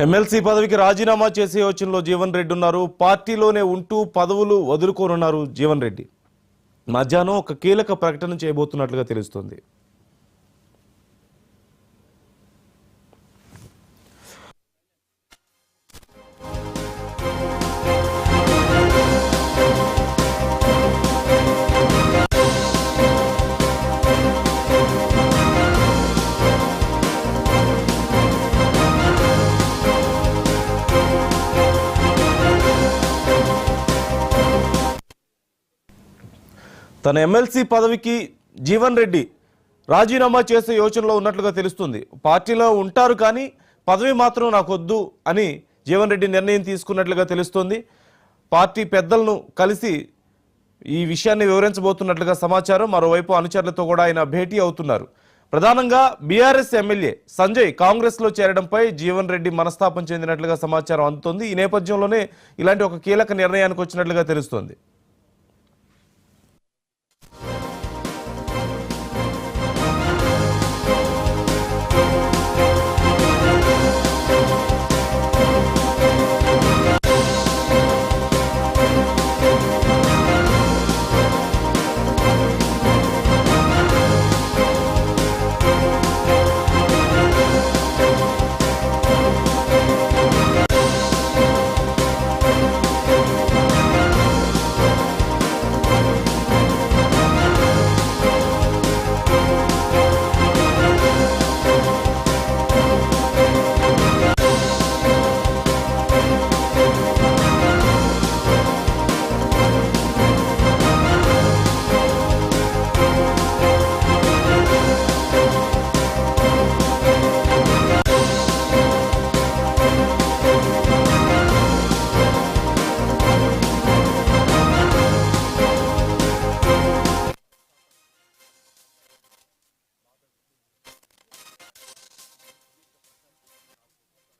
MLC పదవికి రాజీనామా చేసే యోచనలో జీవన్ రెడ్డి ఉన్నారు. పార్టీలోనే ఉంటూ పదవులు వదులుకోనున్నారు జీవన్ రెడ్డి. మధ్యాహ్నం ఒక కీలక ప్రకటన చేయబోతున్నట్లుగా తెలుస్తోంది. తన ఎమ్మెల్సీ పదవికి జీవన్ రెడ్డి రాజీనామా చేసే యోచనలో ఉన్నట్లుగా తెలుస్తుంది. పార్టీలో ఉంటారు కానీ పదవి మాత్రం నాకొద్దు అని జీవన్ రెడ్డి నిర్ణయం తీసుకున్నట్లుగా తెలుస్తోంది. పార్టీ పెద్దలను కలిసి ఈ విషయాన్ని వివరించబోతున్నట్లుగా సమాచారం. మరోవైపు అనుచరులతో కూడా ఆయన భేటీ అవుతున్నారు. ప్రధానంగా బీఆర్ఎస్ ఎమ్మెల్యే సంజయ్ కాంగ్రెస్లో చేరడంపై జీవన్ రెడ్డి మనస్తాపం చెందినట్లుగా సమాచారం అందుతోంది. ఈ నేపథ్యంలోనే ఇలాంటి ఒక కీలక నిర్ణయానికి వచ్చినట్లుగా తెలుస్తోంది.